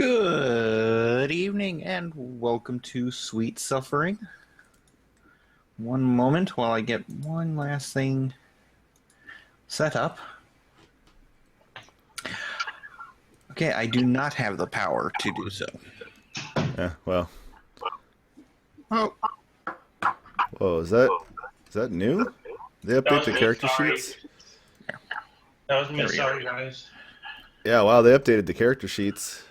Good evening and welcome to Sweet Suffering. One moment while I get one last thing set up. Okay, I do not have the power to do so. Yeah, well. Oh, Whoa, is that new? They That update was the me. character Sorry. sheets? That was me. there we go. Sorry, guys. Yeah, wow, they updated the character sheets.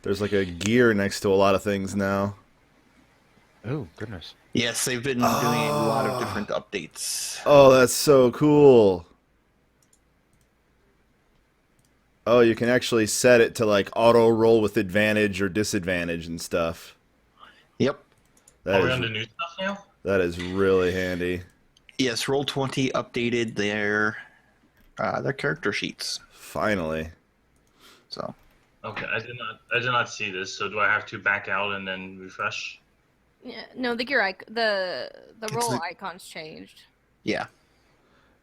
There's like a gear next to a lot of things now. Oh, goodness. Yes, they've been doing a lot of different updates. Oh, that's so cool. Oh, you can actually set it to like auto roll with advantage or disadvantage and stuff. Yep. That Are we is on the new stuff now? that is really handy. Yes, Roll20 updated their character sheets. Finally. So, Okay, I did not see this. So do I have to back out and then refresh? Yeah, no, the gear the role the- icons changed. yeah.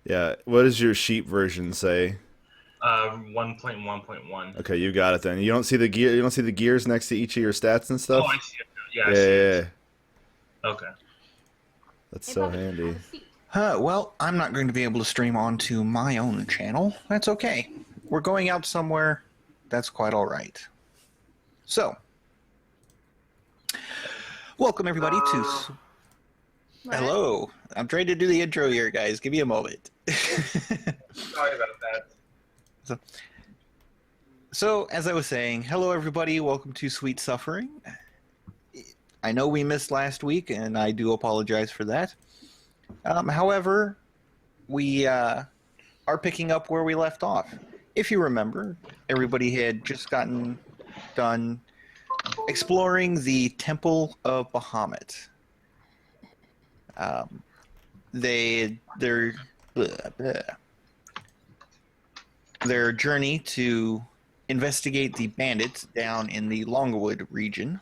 Yeah, what does your sheet version say? 1.1.1. Okay, you got it then. You don't see the gear. You don't see the gears next to each of your stats and stuff. Oh, I see it now. Yeah, I yeah, see yeah, it. yeah. Okay. That's Hey, so Bobby, handy. have a seat. Well, I'm not going to be able to stream onto my own channel. That's okay. We're going out somewhere. That's quite all right. So, welcome everybody to... What? Hello. I'm trying to do the intro here, guys. Give me a moment. Sorry about that. So, as I was saying, hello everybody. Welcome to Sweet Suffering. I know we missed last week, and I do apologize for that. However, we are picking up where we left off. If you remember, everybody had just gotten done exploring the Temple of Bahamut. Their journey to investigate the bandits down in the Longwood region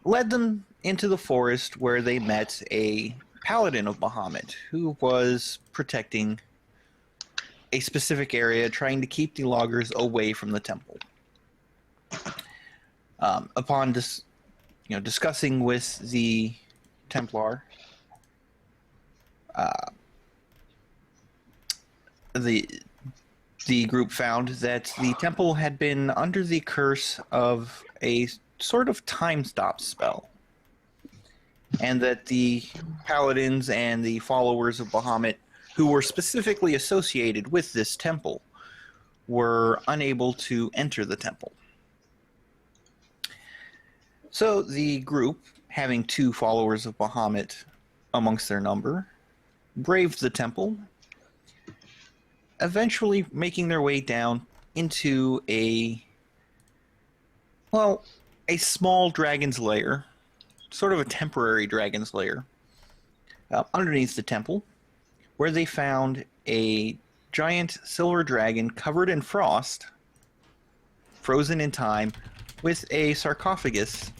led them into the forest where they met a paladin of Bahamut who was protecting a specific area, trying to keep the loggers away from the temple. Upon discussing with the Templar, the group found that the temple had been under the curse of a sort of time stop spell, and that the paladins and the followers of Bahamut who were specifically associated with this temple were unable to enter the temple. So the group, having 2 followers of Bahamut amongst their number, braved the temple, eventually making their way down into a small dragon's lair, sort of a temporary dragon's lair, underneath the temple, where they found a giant silver dragon covered in frost, frozen in time, with a sarcophagus,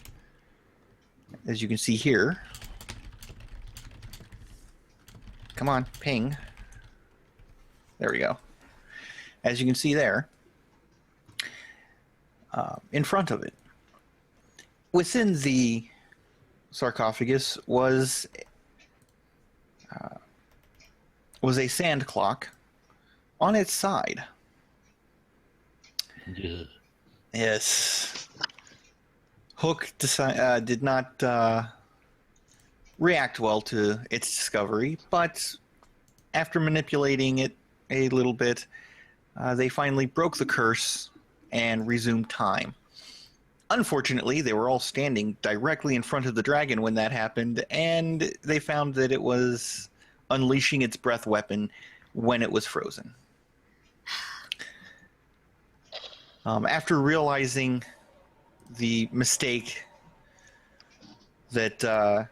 as you can see here. Come on, ping. There we go. As you can see there, in front of it. Within the sarcophagus was a sand clock on its side. Yeah. Yes. Hook did not react well to its discovery, but after manipulating it a little bit, they finally broke the curse and resumed time. Unfortunately, they were all standing directly in front of the dragon when that happened, and they found that it was unleashing its breath weapon when it was frozen. After realizing the mistake that the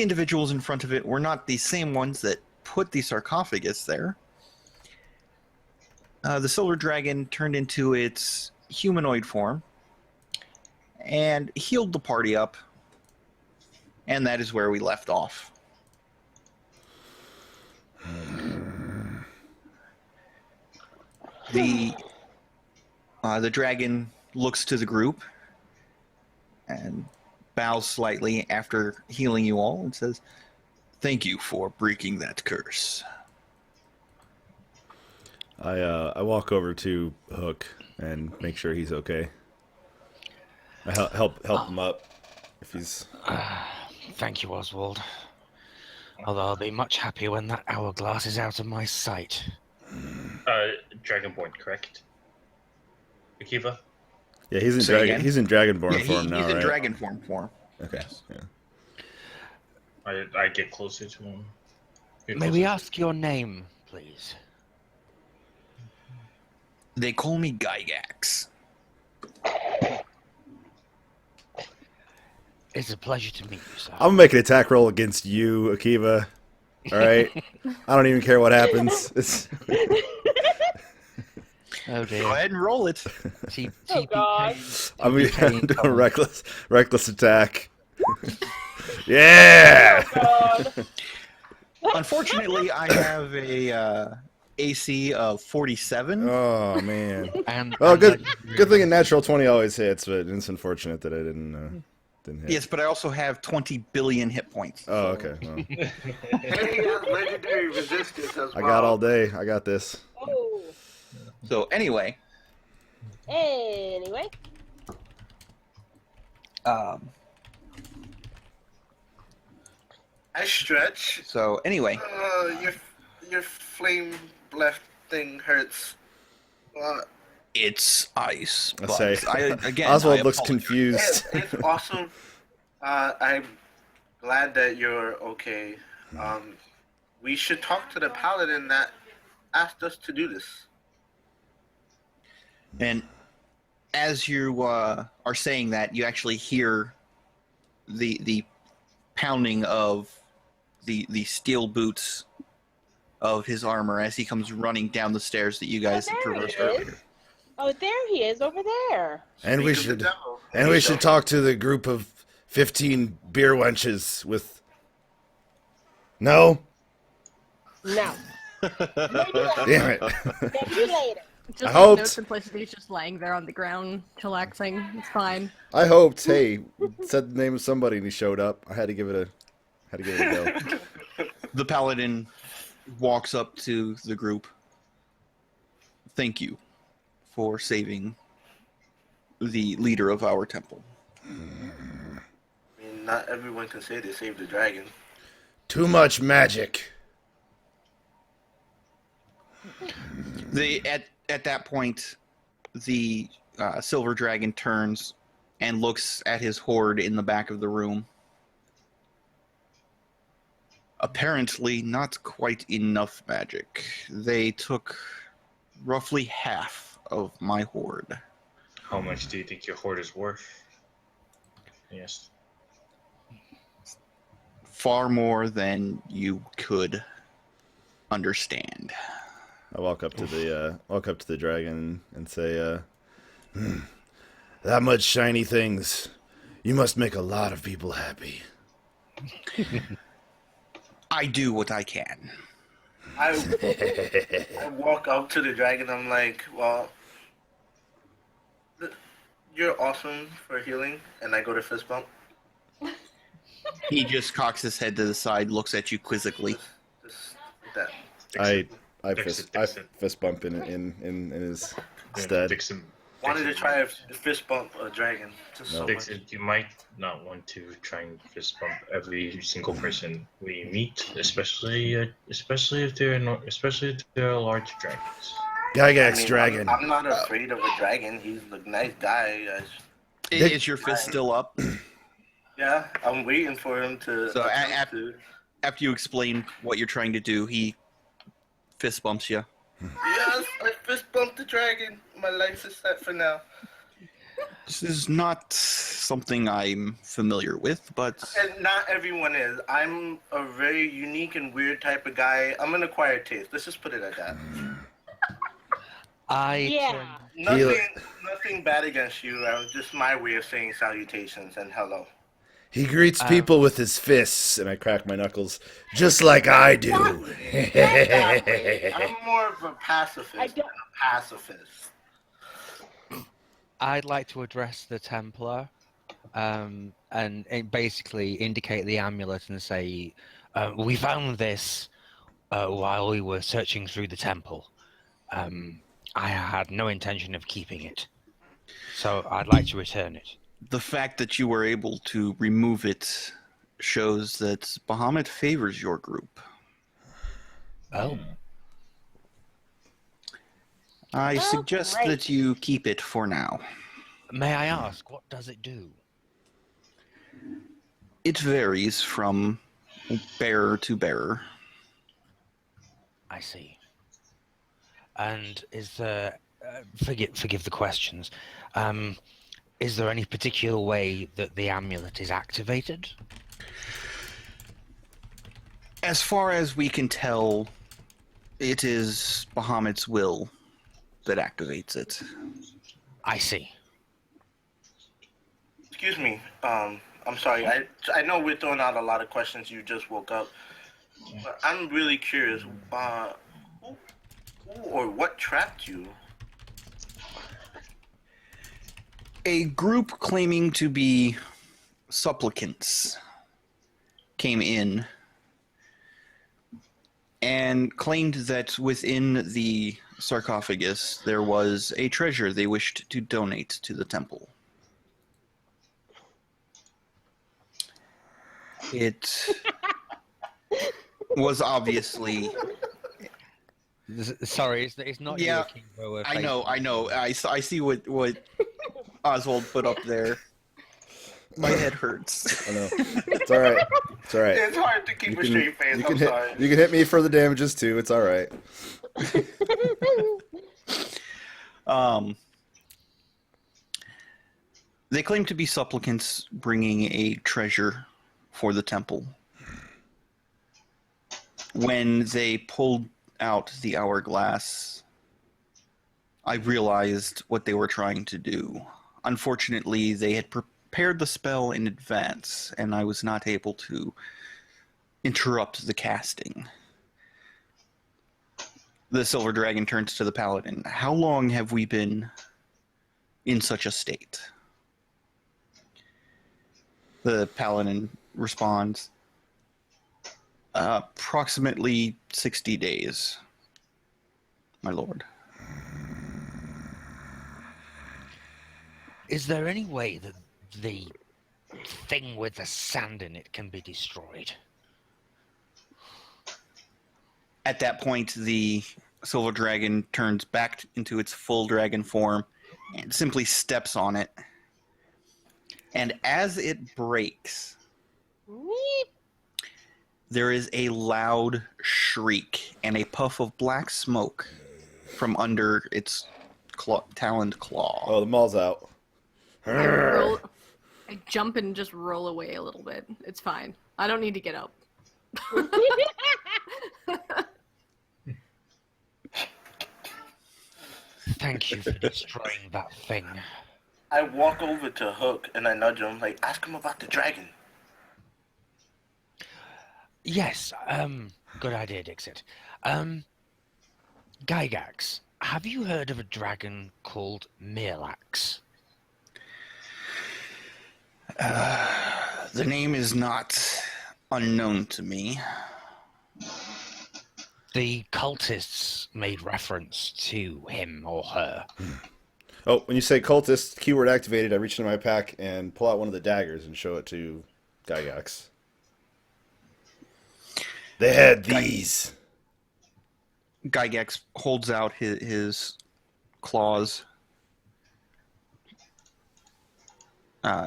individuals in front of it were not the same ones that put the sarcophagus there, the silver dragon turned into its humanoid form and healed the party up, and that is where we left off. The dragon looks to the group and bows slightly after healing you all and says, "Thank you for breaking that curse." I walk over to Hook and make sure he's okay. I help him up if he's. Thank you, Oswald. Although I'll be much happier when that hourglass is out of my sight. Dragonborn, correct? Akiva? Yeah, he's in Say dragon. again? He's in dragonborn Yeah, form now, he's in right? dragon form. Okay. Yes. Yeah. I get closer to him. May we ask your name, please? They call me Gygax. It's a pleasure to meet you, sir. I'm gonna make an attack roll against you, Akiva. All right. I don't even care what happens. It's Oh Go dear. ahead and roll it. Oh, God. I'm doing a TPK. reckless attack. Yeah. God. Unfortunately, I have a AC of 47. Oh man. And Well, and good thing a natural 20 always hits, but it's unfortunate that I didn't hit. Yes, but I also have 20 billion hit points. Oh, okay. Well, And he has legendary resistance as well. I got all day. I got this. Oh. So anyway, Anyway. I stretch. Your flame left thing hurts. it's ice. I But say. again, Oswald I looks apologize. confused. It's awesome. I'm glad that you're okay. We should talk to the paladin that asked us to do this. And as you are saying that, you actually hear the pounding of the steel boots of his armor as he comes running down the stairs that you guys had there he traversed is. earlier. Oh, there he is over there. And we Speak of the should devil. and we should talk to the group of 15 beer wenches with. No. No. Damn it. Catch you later. Just I like hoped- notes and places he's just laying there on the ground, chillaxing. It's fine. I hoped. Hey, said the name of somebody and he showed up. I had to give it a go. The paladin walks up to the group. Thank you for saving the leader of our temple. I mean, not everyone can say they saved the dragon. Too much magic. At that point, the silver dragon turns and looks at his horde in the back of the room. Apparently, not quite enough magic. They took roughly half of my horde. How much do you think your hoard is worth? Yes. Far more than you could understand. I walk up to the dragon and say, that much shiny things. You must make a lot of people happy. I do what I can. I walk up to the dragon. I'm like, well, you're awesome for healing. And I go to fist bump. He just cocks his head to the side, looks at you quizzically. Just like that. I Fix it. fist bump in his Yeah, stead. fix him. Wanted to try a fist bump a dragon. Just so Fix much. it. You might not want to try and fist bump every single person we meet, especially if they're large dragons. Gygax I mean, dragon. I'm not afraid of a dragon. He's a nice guy. Is your fist still up? Yeah, I'm waiting for him to. So after you explain what you're trying to do, he fist bumps you. Yes, I fist bumped the dragon. My life is set for now. This is not something I'm familiar with, but And not everyone is. I'm a very unique and weird type of guy. I'm an acquired taste. Let's just put it at that. Yeah. Nothing bad against you. Just my way of saying salutations and hello. He greets people with his fists, and I crack my knuckles, just like I do. I'm more of a pacifist I than don't. a pacifist. I'd like to address the Templar, and basically indicate the amulet and say, "We found this while we were searching through the temple. I had no intention of keeping it, so I'd like to return it." The fact that you were able to remove it shows that Bahamut favors your group. Oh, I Oh, suggest great. that you keep it for now. may I ask, what does it do? It varies from bearer to bearer. I see. And is there, forgive the questions, is there any particular way that the amulet is activated? As far as we can tell, it is Bahamut's will that activates it. I see. Excuse me. I'm sorry. I know we're throwing out a lot of questions. You just woke up, but I'm really curious. Who or what trapped you? A group claiming to be supplicants came in and claimed that within the sarcophagus there was a treasure they wished to donate to the temple. It was obviously... Sorry, it's not you, Yeah, Akimbo, I know. I see what Oswald put up there. My head hurts. I know. It's all right. It's all right. It's hard to keep You a can- straight face. I'm sorry. You can hit me for the damages too. It's all right. They claim to be supplicants bringing a treasure for the temple. When they pulled out the hourglass, I realized what they were trying to do. Unfortunately, they had prepared the spell in advance, and I was not able to interrupt the casting. The Silver Dragon turns to the Paladin. How long have we been in such a state? The Paladin responds, approximately 60 days, my lord. Is there any way that the thing with the sand in it can be destroyed? At that point, the Silver Dragon turns back into its full dragon form and simply steps on it. And as it breaks, Weep. there is a loud shriek and a puff of black smoke from under its taloned claw. Oh, the mall's out. I jump and just roll away a little bit. It's fine. I don't need to get up. Thank you for destroying that thing. I walk over to Hook and I nudge him, like, ask him about the dragon. Yes, good idea, Dixit. Gygax, have you heard of a dragon called Mirlax? The name is not unknown to me. The cultists made reference to him or her. Oh, when you say cultist, keyword activated, I reach into my pack and pull out one of the daggers and show it to Gygax. They had these. Gygax holds out his claws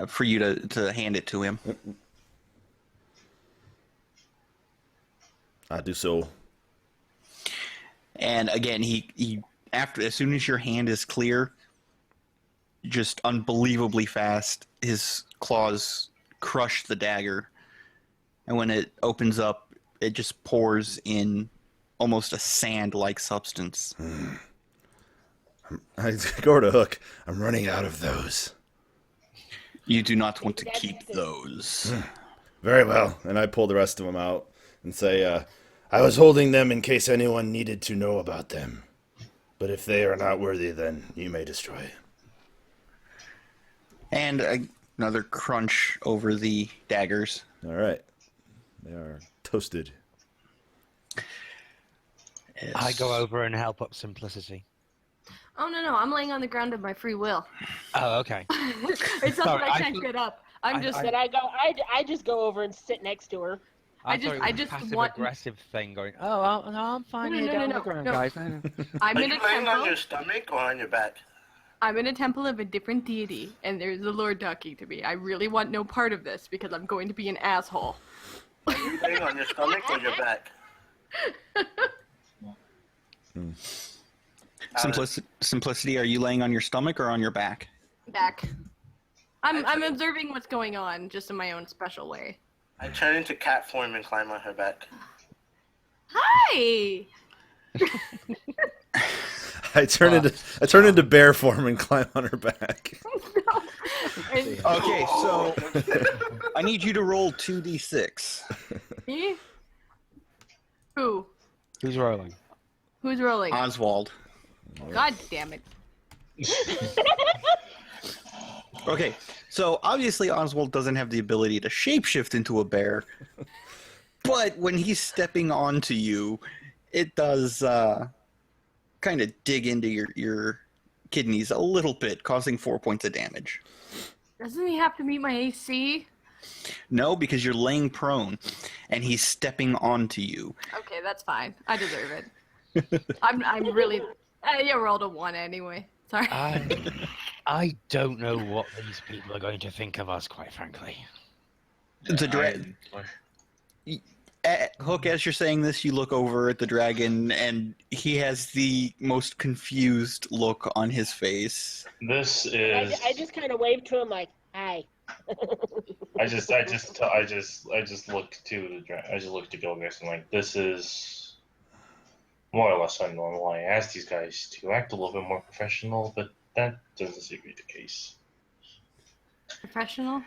for you to hand it to him. I do so. And again, he as soon as your hand is clear, just unbelievably fast, his claws crush the dagger, and when it opens up, it just pours in almost a sand-like substance. I go to Hook. I'm running out of those. You do not want to keep those. Very well. And I pull the rest of them out and say, I was holding them in case anyone needed to know about them. But if they are not worthy, then you may destroy. And another crunch over the daggers. All right. They are toasted. I go over and help up Simplicity. Oh no, I'm laying on the ground of my free will. Oh, okay. It's not Sorry, that I I can't thought- get up. I'm just. Then I just go over and sit next to her. I just- thought it was I a just passive want- aggressive thing going. Oh, no, I'm fine No, here no, down no, on the ground, no. guys. I know. I'm Are in you a laying on temple. your stomach or on your back? I'm in a temple of a different deity, and there's a lord talking to me. I really want no part of this because I'm going to be an asshole. Are you laying on your stomach or your back? Simplicity, are you laying on your stomach or on your back? Back. I'm observing what's going on, just in my own special way. I turn into cat form and climb on her back. Hi. I turn into bear form and climb on her back. And Okay, so I need you to roll 2d6. me? Who? Who's rolling? Who's rolling? Oswald. God damn it. Okay, so obviously Oswald doesn't have the ability to shapeshift into a bear, but when he's stepping onto you, it does kind of dig into your kidneys a little bit, causing 4 points of damage. Doesn't he have to meet my AC? No, because you're laying prone, and he's stepping onto you. Okay, that's fine. I deserve it. I'm really. You rolled a 1 anyway. Sorry. I don't know what these people are going to think of us, quite frankly. Hook, as you're saying this, you look over at the dragon, and he has the most confused look on his face. This is. I just kind of wave to him like, "Hi." I just look to I just look to Gilgris and like, this is more or less unnormal. I asked these guys to act a little bit more professional, but that doesn't seem to be the case. Professional?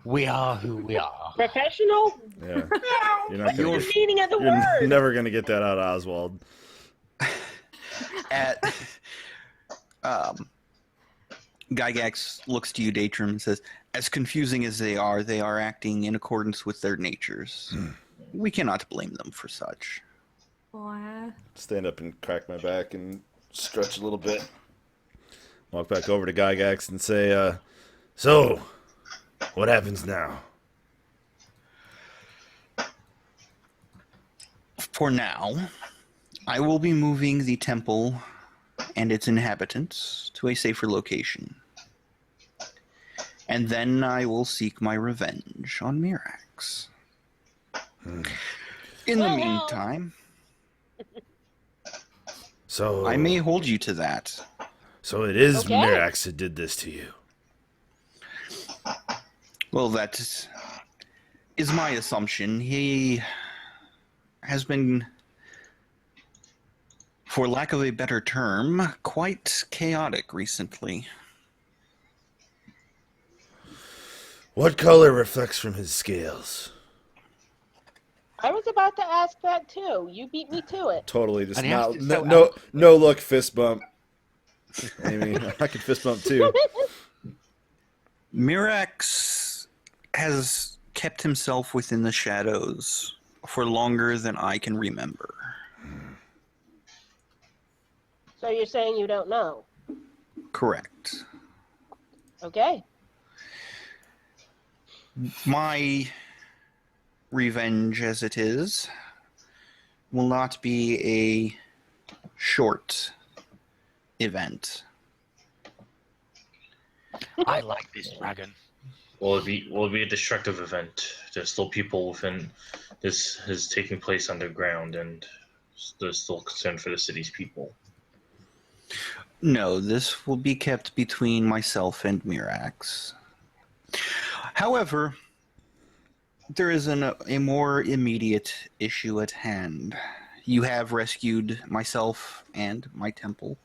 We are who we are. Professional? Yeah. You're not gonna The get, meaning of the you're word. never gonna get that out of Oswald. At Gygax looks to you, Datrum, and says, "As confusing as they are acting in accordance with their natures. We cannot blame them for such." What? Stand up and crack my back and stretch a little bit. Walk back over to Gygax and say, so, what happens now? For now, I will be moving the temple and its inhabitants to a safer location. And then I will seek my revenge on Mirax. In the meantime, So I may hold you to that. So it is Okay. Mirax that did this to you. Well, that is my assumption. He has been, for lack of a better term, quite chaotic recently. What color reflects from his scales? I was about to ask that too. You beat me to it. Totally, just And he has not, to- so no look, fist bump. Amy, I can fist bump too. Mirax has kept himself within the shadows for longer than I can remember. So you're saying you don't know? Correct. Okay. My revenge, as it is, will not be a short event. I like this dragon. Will it be a destructive event? There's still people within this is taking place underground, and there's still concern for the city's people. No, this will be kept between myself and Mirax. However, there is a more immediate issue at hand. You have rescued myself and my temple.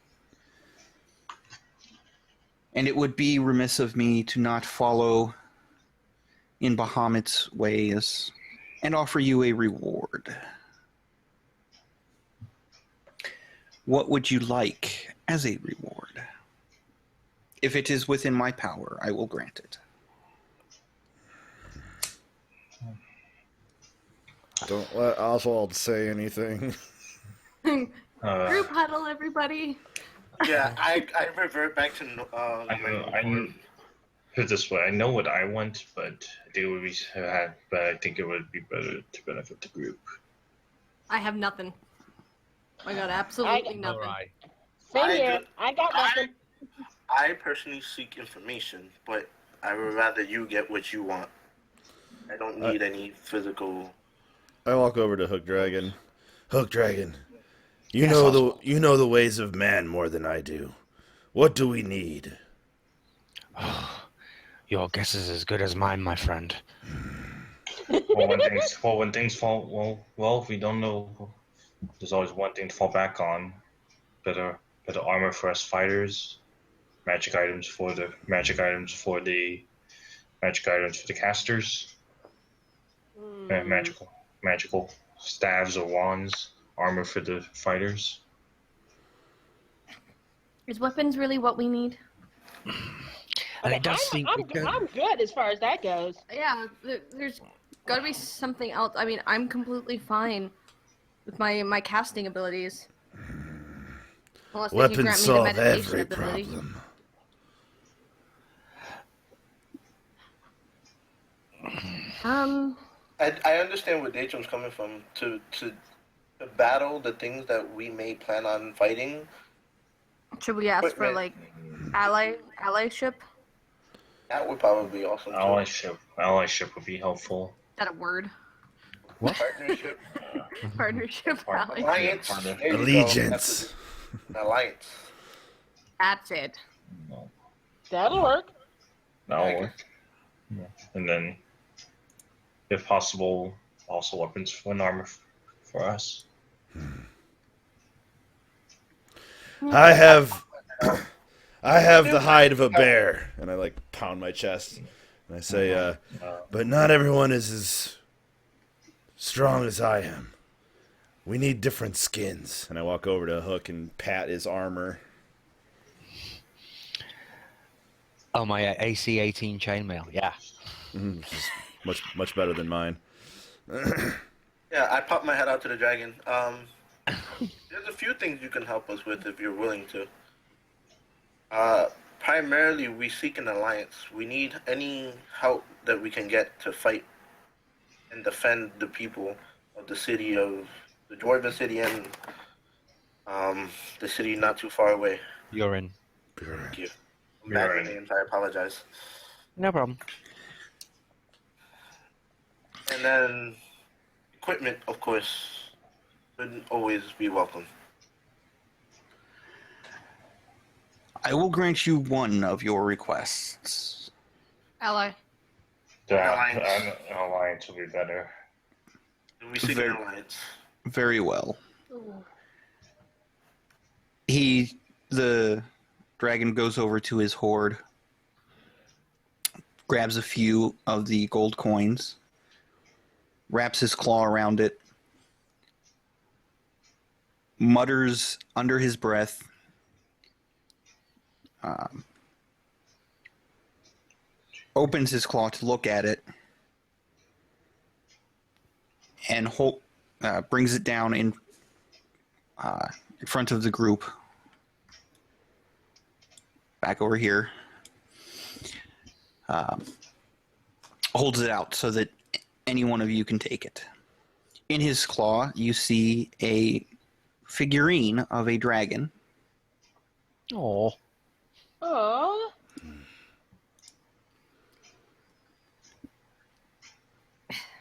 And it would be remiss of me to not follow in Bahamut's ways and offer you a reward. What would you like as a reward? If it is within my power, I will grant it. Don't let Oswald say anything. Group huddle, everybody. Yeah, I revert back to I know. Put it this way, I know what I want, but I think it would be but I think it would be better to benefit the group. I have nothing. I got absolutely I- nothing. Alright. Same I here. do- I got nothing. I personally seek information, but I would rather you get what you want. I don't need any physical. I walk over to Hook Dragon. Hook Dragon, you Yes, know Oswald. you know the ways of man more than I do. What do we need? Your guess is as good as mine, my friend. When things fall, if we don't know, there's always one thing to fall back on. Better armor for us fighters. Magic items for the casters. Magical staves or wands. Armor for the fighters. Is weapons really what we need? And it does seem I'm good as far as that goes. Yeah, there's got to be something else. I mean, I'm completely fine with my casting abilities. Unless they do Weapons grant me the solve meditation every ability. problem. I understand where Datrum's coming from. To battle the things that we may plan on fighting. Should we ask for like allyship? That would probably be awesome. Too. Allyship would be helpful. Is that a word? Partnership. Partnership ally. Alliance. Partner. There you go. Allegiance. That's an alliance. That's it. That'll work. That'll work. Yeah. And then, if possible, also weapons and armor for us. I have the hide of a bear, and I like pound my chest, and I say, but not everyone is as strong as I am. We need different skins. And I walk over to Hook and pat his armor. Oh, my AC 18 chainmail, yeah. Which is much better than mine. Yeah, I pop my head out to the dragon. There's a few things you can help us with if you're willing to. Primarily, we seek an alliance. We need any help that we can get to fight and defend the people of the city of the Dwarven city and the city not too far away. You're in. Thank you. I'm You're bad right. with names. I apologize. No problem. And then equipment, of course, would always be welcome. I will grant you one of your requests. Ally. The Alliance. alliance would be better. And we seek an alliance. Very well. The dragon goes over to his hoard, grabs a few of the gold coins, wraps his claw around it, mutters under his breath, opens his claw to look at it, and brings it down in front of the group. Back over here. Holds it out so that any one of you can take it. In his claw, you see a figurine of a dragon. Oh. Oh,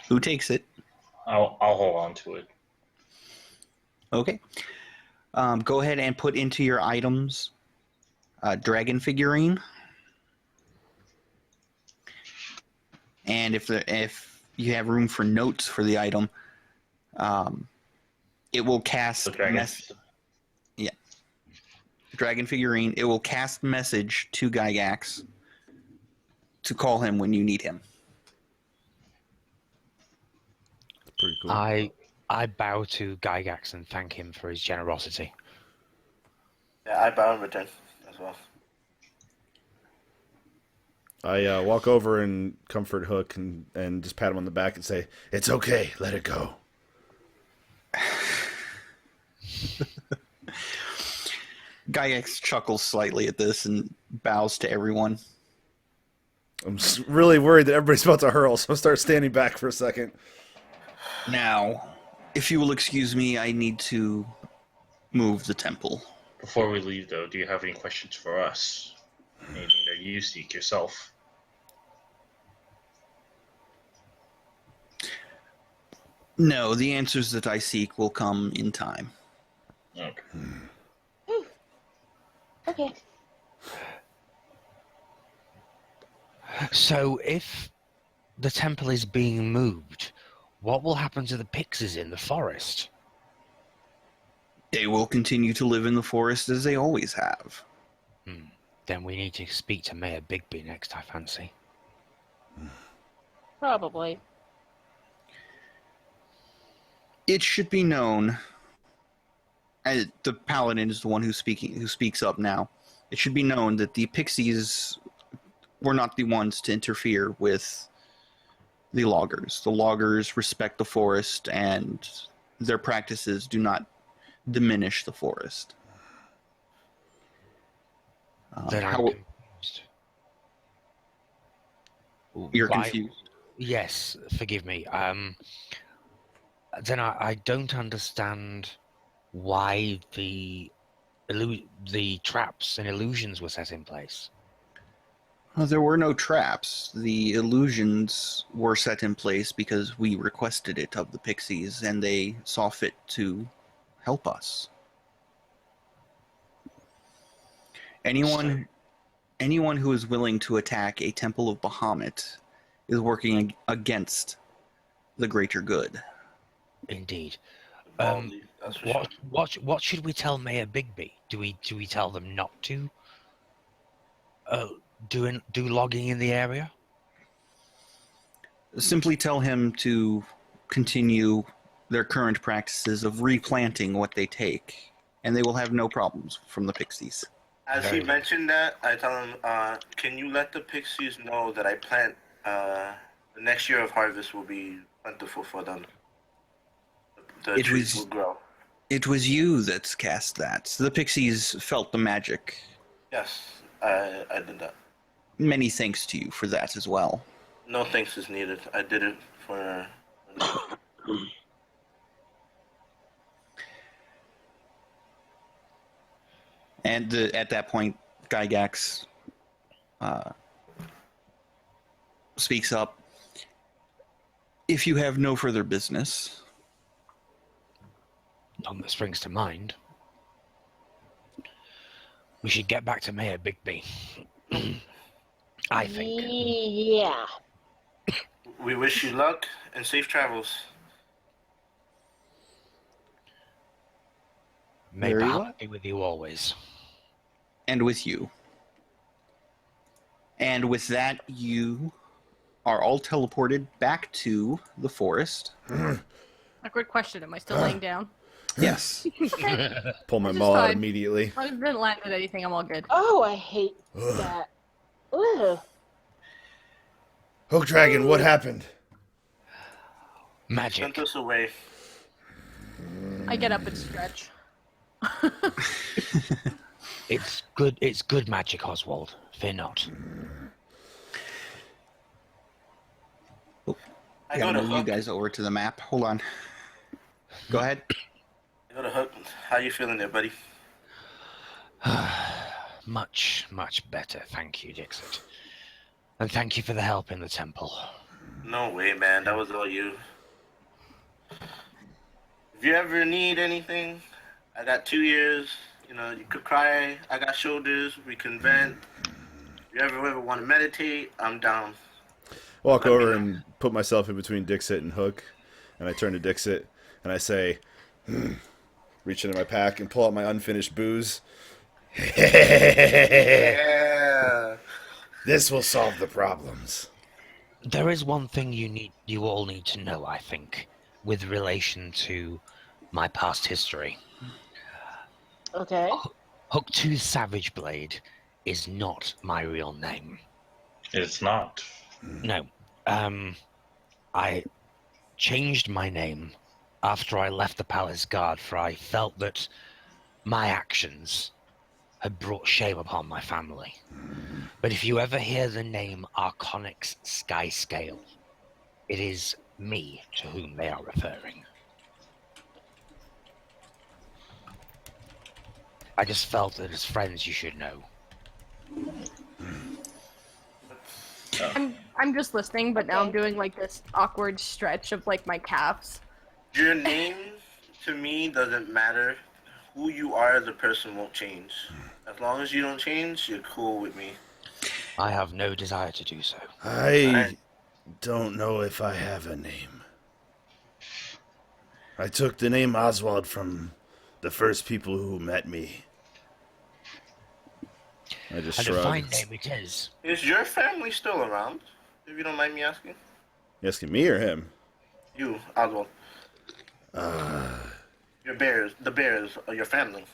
Who takes it? I'll hold on to it. Okay. Go ahead and put into your items dragon figurine. And if you have room for notes for the item, it will cast The dragon. dragon figurine. It will cast message to Gygax to call him when you need him. Cool. I bow to Gygax and thank him for his generosity. Yeah, I bow in return as well. I walk over and comfort Hook and just pat him on the back and say, "It's okay, let it go." Gygax chuckles slightly at this and bows to everyone. I'm really worried that everybody's about to hurl, so I'll start standing back for a second. Now, if you will excuse me, I need to move the temple. Before we leave, though, do you have any questions for us? Anything that you seek yourself? No, the answers that I seek will come in time. Okay. Okay. So, if the temple is being moved, what will happen to the pixies in the forest? They will continue to live in the forest as they always have. Then we need to speak to Mayor Bigby next, I fancy. Probably. It should be known, the paladin is the one who speaks up now. It should be known that the pixies were not the ones to interfere with the loggers. The loggers respect the forest, and their practices do not diminish the forest. Then I'm how confused. you're Why- confused? Yes, forgive me. Then I don't understand why the traps and illusions were set in place. There were no traps. The illusions were set in place because we requested it of the pixies, and they saw fit to help us. Anyone who is willing to attack a temple of Bahamut is working against the greater good. Indeed. That's for sure. What should we tell Mayor Bigby? Do we tell them not to do logging in the area? Simply tell him to continue their current practices of replanting what they take, and they will have no problems from the pixies. As Very he nice. mentioned that, I tell him, can you let the pixies know that I plant, the next year of harvest will be plentiful for them. The It trees was- will grow. It was you that cast that. The pixies felt the magic. Yes, I did that. Many thanks to you for that as well. No thanks is needed. I did it for... And at that point, Gygax speaks up. If you have no further business, None that springs to mind. We should get back to Mayor Bigby. I think. Yeah. We wish you luck and safe travels. May Very Bahamut well. be with you always. and with you. And with that, you are all teleported back to the forest. Awkward question. Am I still laying down? Yes. Pull my This is maul out fine. immediately. I didn't land at anything. I'm all good. Oh, I hate that. Ugh. Hook Dragon, what happened? Magic. Sent us away. I get up and stretch. It's good. It's good magic, Oswald. Fear not. I I gotta go to move you Hook. guys over to the map. Hold on. Go ahead. I go to Hook. How you feeling there, buddy? Much, much better. Thank you, Dixit. And thank you for the help in the temple. No way, man. That was all you. If you ever need anything, I got 2 years. You know, you could cry. I got shoulders. We can vent. If you ever want to meditate, I'm down. Walk Let me over know. and put myself in between Dixit and Hook, and I turn to Dixit and I say, reach into my pack and pull out my unfinished booze. Yeah. This will solve the problems. There is one thing you all need to know, I think. with relation to my past history. Okay. Hook2 Savage Blade is not my real name. It's not. No. I changed my name after I left the Palace Guard, for I felt that my actions had brought shame upon my family. But if you ever hear the name Arconix Skyscale, it is me to whom they are referring. I just felt that as friends you should know. I'm just listening, but now I'm Okay. doing like this awkward stretch of like my calves. Your name to me doesn't matter. Who you are as a person won't change. As long as you don't change, you're cool with me. I have no desire to do so. I don't know if I have a name. I took the name Oswald from the first people who met me. I just And a fine shrugged. name it is. Is your family still around? If you don't mind me asking. You asking me or him? You, Oswald. Your bears, the bears are your family.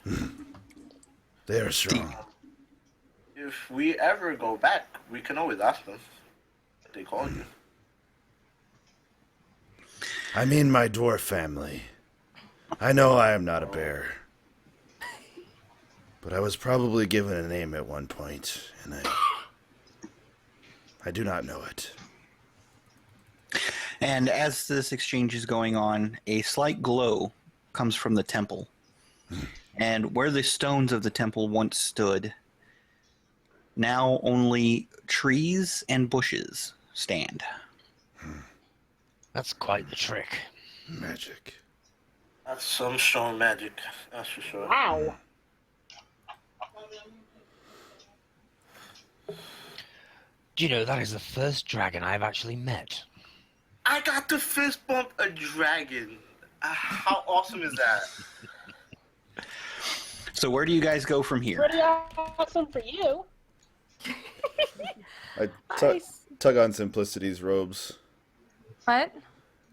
They are strong. If we ever go back, we can always ask them what they call you. I mean my dwarf family. I know I am not a bear. But I was probably given a name at one point, and I do not know it. And as this exchange is going on, a slight glow comes from the temple. And where the stones of the temple once stood, now only trees and bushes stand. That's quite the trick. Magic. That's some strong magic, that's for sure. Wow. Do you know that is the first dragon I've actually met? I got to fist bump a dragon. How awesome is that? So where do you guys go from here? Pretty awesome for you. I Nice. tug on Simplicity's robes. What?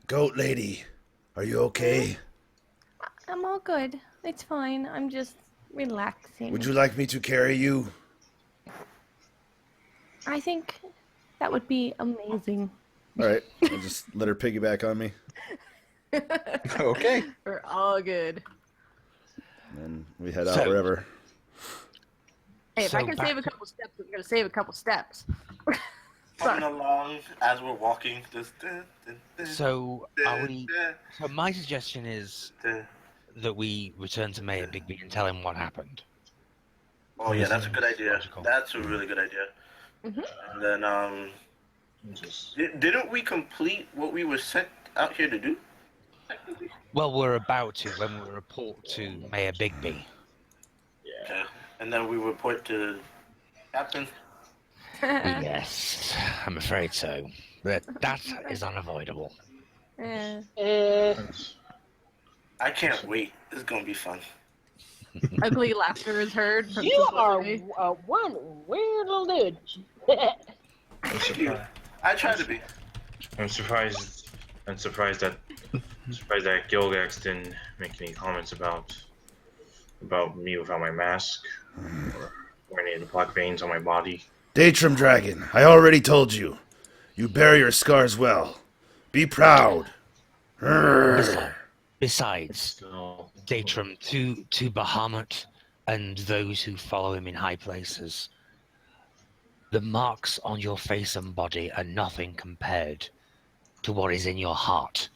Goat lady, are you okay? I'm all good. It's fine. I'm just relaxing. Would you like me to carry you? I think that would be amazing. All right, I'll just let her piggyback on me, Okay. We're all good. and we head out So- wherever. Hey, if I So can back save a to- couple steps, I'm gonna save a couple steps. Coming Sorry. along as we're walking. Just, So So my suggestion is that we return to Mayor Bigby and tell him what happened. Oh yeah, that's a good idea. Logical. That's a really good idea. Mhm. And then Just, didn't we complete what we were sent out here to do? Technically. Well, we're about to when we report to Mayor Bigby. Okay. And then we report to Captain. Yes, I'm afraid so. But that is unavoidable. Eh, I can't wait. It's gonna be fun. ugly laughter is heard. From You are Simplicity. one weird little dude. I'm Thank you. surprised. I try to be. I'm surprised. I'm surprised that Gilgax didn't make any comments about me without my mask or any of the black veins on my body. Datrum Dragon, I already told you. You bear your scars well. Be proud. Rrrr. Besides, So, Datrum to Bahamut and those who follow him in high places, the marks on your face and body are nothing compared to what is in your heart,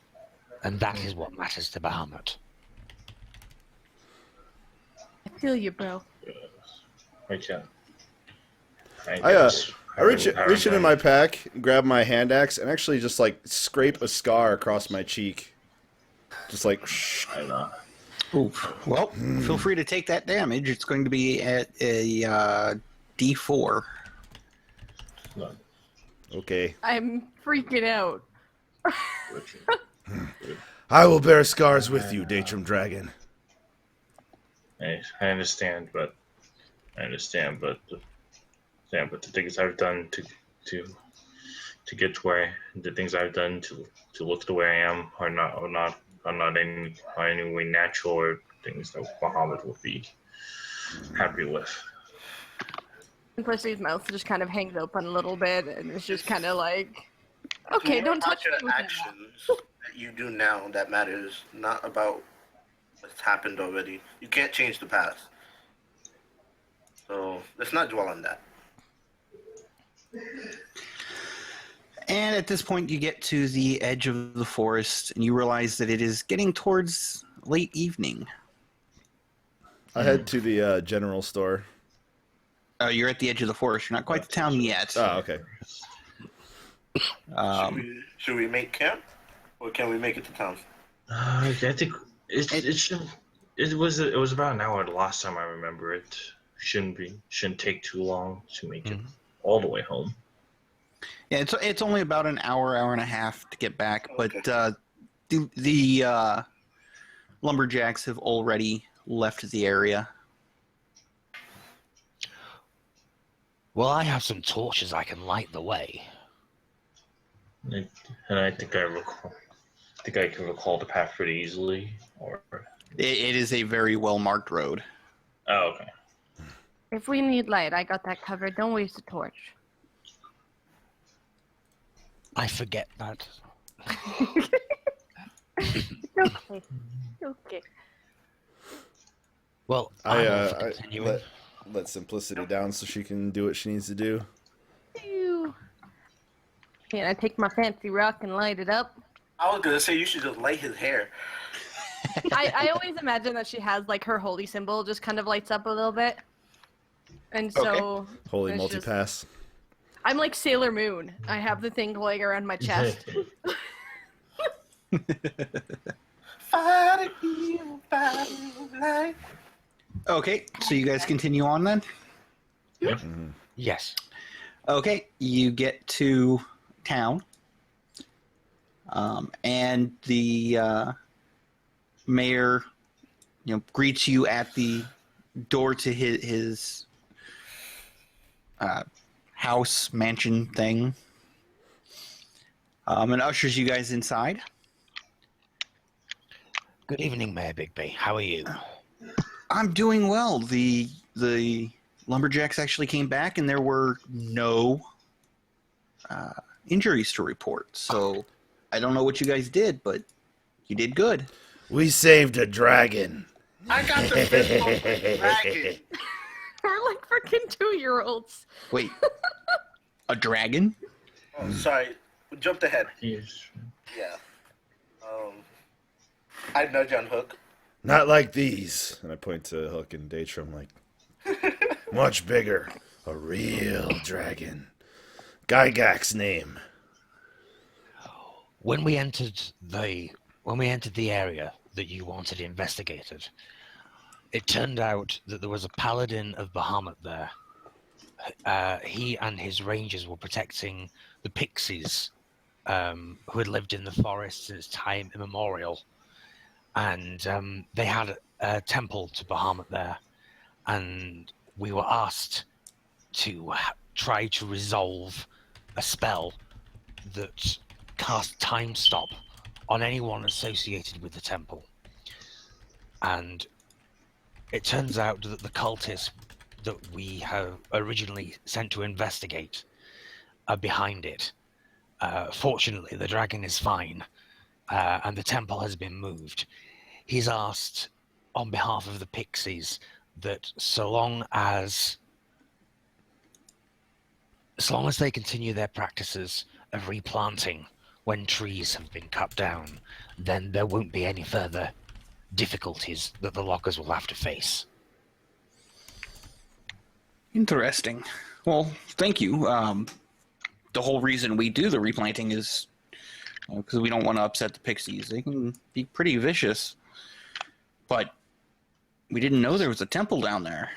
and that is what matters to Bahamut. I feel you, bro. I can't. I guess reach having into my pack, grab my hand axe, and actually just like scrape a scar across my cheek. Just like, I know. Oof. Well, feel free to take that damage. It's going to be at a D4. okay. I'm freaking out. I will bear scars with you, Datrum Dragon. I understand, but the things I've done to to get to where the things I've done to look the way I am are not in any way natural or things that Bahamut would be happy with. And Percy's mouth just kind of hangs open a little bit, and it's just kind of like, okay, It's more don't about touch me your with that. actions that you do now that matters, not about what's happened already. You can't change the past. So let's not dwell on that. And at this point, you get to the edge of the forest, and you realize that it is getting towards late evening. I head to the general store. You're at the edge of the forest. You're not quite to town yet. Oh, okay. Should we make camp, or can we make it to town? I think it was about an hour the last time I remember. It shouldn't take too long to make it all the way home. Yeah, it's only about an hour and a half to get back, but Okay. the lumberjacks have already left the area. Well, I have some torches I can light the way. And I think I can recall the path pretty easily. Or It is a very well marked road. oh, okay. If we need light, I got that covered. Don't waste a torch. I forget that. Okay. Okay. Well, I I'm all for continuing. let Simplicity down so she can do what she needs to do. Ew. Can I take my fancy rock and light it up? I was gonna say you should just light his hair. I always imagine that she has like her holy symbol just kind of lights up a little bit. And so Holy it's just- multipass. I'm like Sailor Moon. I have the thing going around my chest. Fight evil, fight light. Okay, so you guys continue on then? Yes. Okay, you get to town, and the mayor, greets you at the door to his house mansion thing, and ushers you guys inside. Good evening, Mayor Bigby. How are you? I'm doing well. The lumberjacks actually came back, and there were no injuries to report. So I don't know what you guys did, but you did good. We saved a dragon. I got the fist bump of the dragon. We're like freaking 2-year-olds. Wait, a dragon? Oh, sorry, we jumped ahead. Yes. Yeah. I nudge on Hook. Not like these. And I point to Hook and Datrum like, much bigger. A real dragon. Gygax's name. When we entered the area that you wanted investigated, it turned out that there was a paladin of Bahamut there. He and his rangers were protecting the pixies, who had lived in the forest since time immemorial. And they had a temple to Bahamut there, and we were asked to try to resolve a spell that cast time stop on anyone associated with the temple. And it turns out that the cultists that we have originally sent to investigate are behind it. Fortunately, the dragon is fine, and the temple has been moved. He's asked, on behalf of the pixies, that so long as they continue their practices of replanting when trees have been cut down, then there won't be any further difficulties that the loggers will have to face. Interesting. Well, thank you. The whole reason we do the replanting is because we don't want to upset the pixies. They can be pretty vicious. But we didn't know there was a temple down there.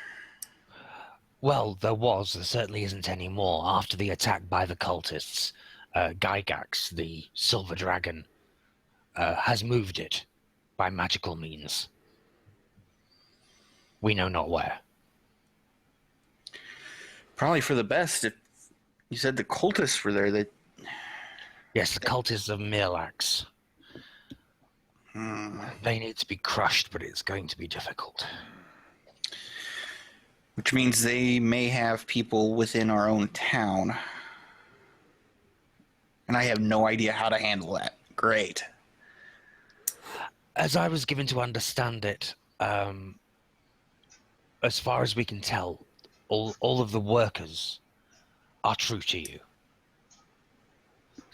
Well, there certainly isn't any more after the attack by the cultists. Gygax, the silver dragon, has moved it by magical means. We know not where. Probably for the best. If you said the cultists were there, that Yes, the cultists of Mirlax. They need to be crushed, but it's going to be difficult. Which means they may have people within our own town. And I have no idea how to handle that. Great. As I was given to understand it, as far as we can tell, all of the workers are true to you.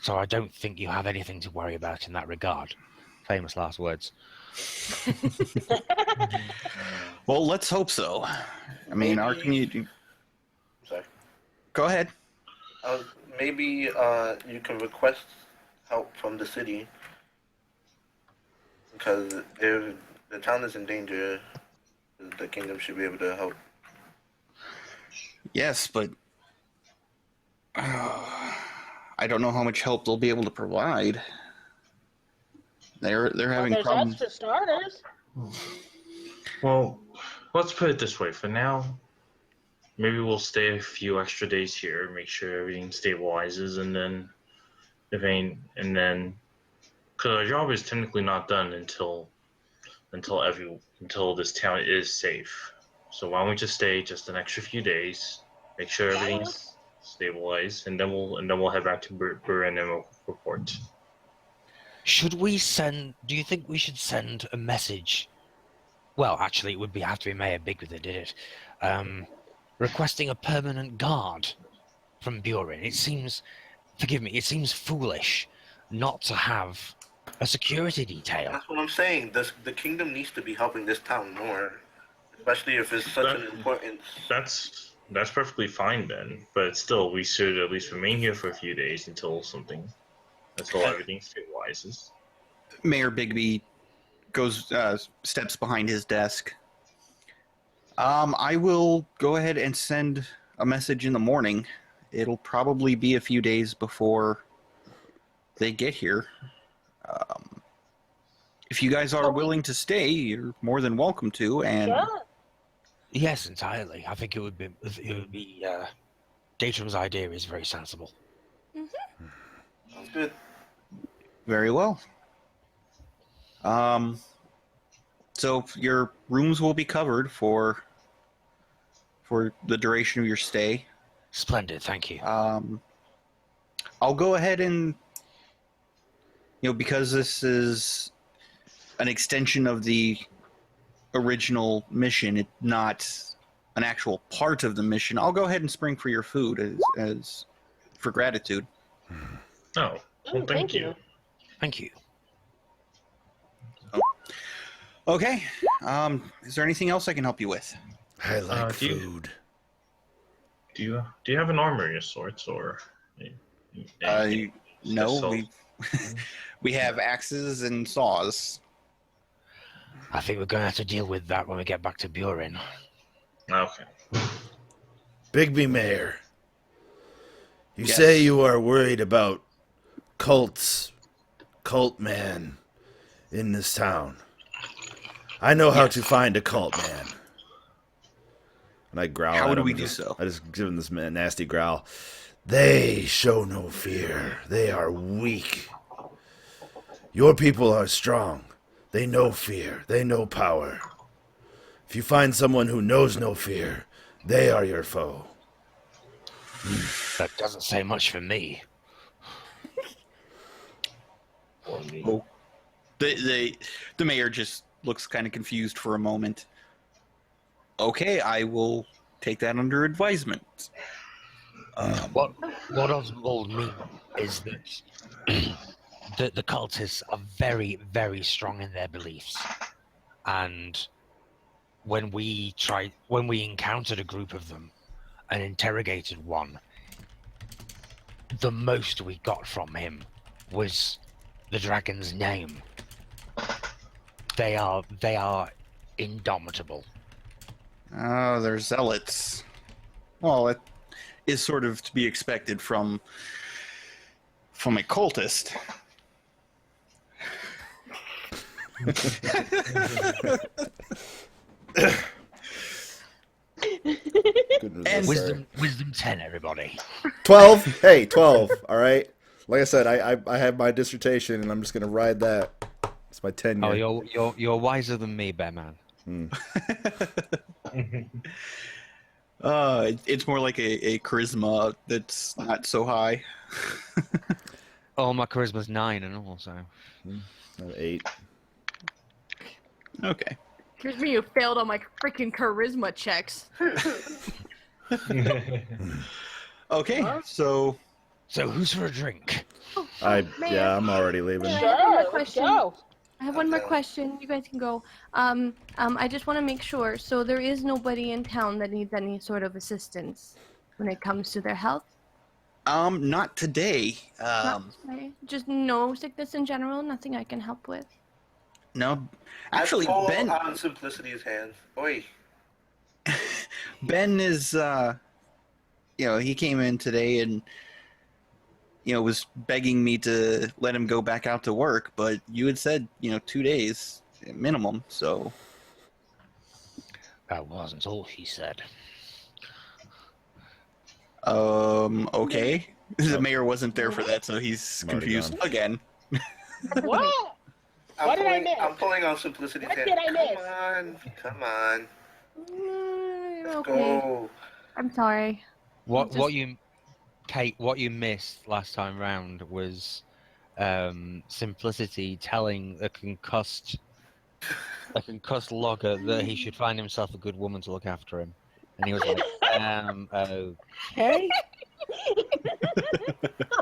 So I don't think you have anything to worry about in that regard. Famous last words. Well, let's hope so. I mean, our community... Sorry. Go ahead. Maybe you can request help from the city, because if the town is in danger, the kingdom should be able to help. Yes, but I don't know how much help they'll be able to provide. They're having There's us problems. for starters. Well, let's put it this way. For now, maybe we'll stay a few extra days here, make sure everything stabilizes, and then, because our job is technically not done until this town is safe. So why don't we just stay just an extra few days, make sure everything's stabilized, and then we'll head back to Burin and we'll report. Do you think we should send a message? Well, actually, it would have to be Mayor Bigby that did it. Requesting a permanent guard from Burin. It seems foolish not to have a security detail. That's what I'm saying. The kingdom needs to be helping this town more, especially if it's such an important. That's perfectly fine then, but still, we should at least remain here for a few days until everything stabilizes. Mayor Bigby steps behind his desk. I will go ahead and send a message in the morning. It'll probably be a few days before they get here. If you guys are willing to stay, you're more than welcome to. And Sure. Yes, entirely. I think it would be Datrum's idea is very sensible. Sounds good. very well. So your rooms will be covered for the duration of your stay. Splendid, thank you. I'll go ahead and, because this is an extension of the original mission, it's not an actual part of the mission, I'll go ahead and spring for your food as for gratitude. Oh, well, thank you. Thank you. Okay. Is there anything else I can help you with? I like do you- food. Do you have an armory of sorts, or? No, we have axes and saws. I think we're going to have to deal with that when we get back to Burin. Okay. Bigby Mayor, you Yes. say you are worried about cult man in this town. I know how to find a cult man. And I growl How at do him we and do just- so? I just give him this nasty growl. They show no fear. They are weak. Your people are strong. They know fear. They know power. If you find someone who knows no fear, they are your foe. That doesn't say much for me. Oh. The mayor just looks kind of confused for a moment. Okay, I will take that under advisement. What Oswald means is that the cultists are very, very strong in their beliefs, and when we encountered a group of them and interrogated one, the most we got from him was the dragon's name. They are indomitable. Oh, they're zealots. Well, it is sort of to be expected from a cultist. Goodness, And sorry. Wisdom 10, everybody. 12? Hey, 12. All right. Like I said, I have my dissertation, and I'm just gonna ride that. It's my tenure. Oh, you're wiser than me, Bearman. It's more like a charisma that's not so high. Oh, my charisma's 9 and all, so. I have 8. Okay. Here's me, you failed on my freaking charisma checks. Okay, Huh? so So who's for a drink? I'm already leaving. Yeah. Sure, let's question. go. I have one more Okay. question. You guys can go. I just want to make sure. So there is nobody in town that needs any sort of assistance when it comes to their health. not today. Okay. Just no sickness in general. Nothing I can help with. No, actually, I pull Ben on Simplicity's hands. Oi. Ben is he came in today and was begging me to let him go back out to work, but you had said 2 days minimum, so That wasn't all he said. okay. The mayor wasn't there for that, so he's I'm already confused gone. again. What? What did I miss? I'm pulling on Simplicity's What hands. did I miss? Come on. Let's Okay. go. I'm sorry. What Just- Kate? What you missed last time round was Simplicity telling a concussed logger that he should find himself a good woman to look after him, and he was like, okay.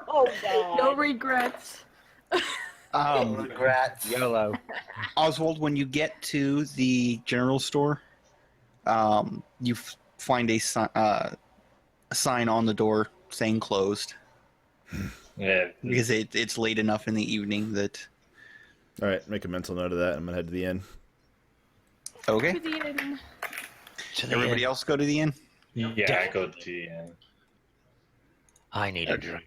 Oh God. No regrets. Regrets. YOLO. Oswald, when you get to the general store, you find a sign on the door saying closed Yeah. because it's late enough in the evening that. All right, make a mental note of that. I'm gonna head to the inn. Okay. To the end. Everybody else go to the inn. Yeah, I go to the end. I need a drink.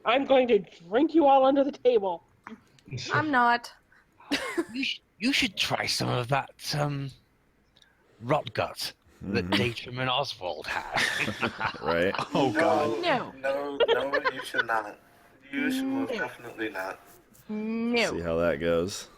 I'm going to drink you all under the table. I'm not. You should try some of that rot gut that Datrum and Oswald had. Right. Oh God. No. No, you should not. You should most definitely not. See No. how that goes.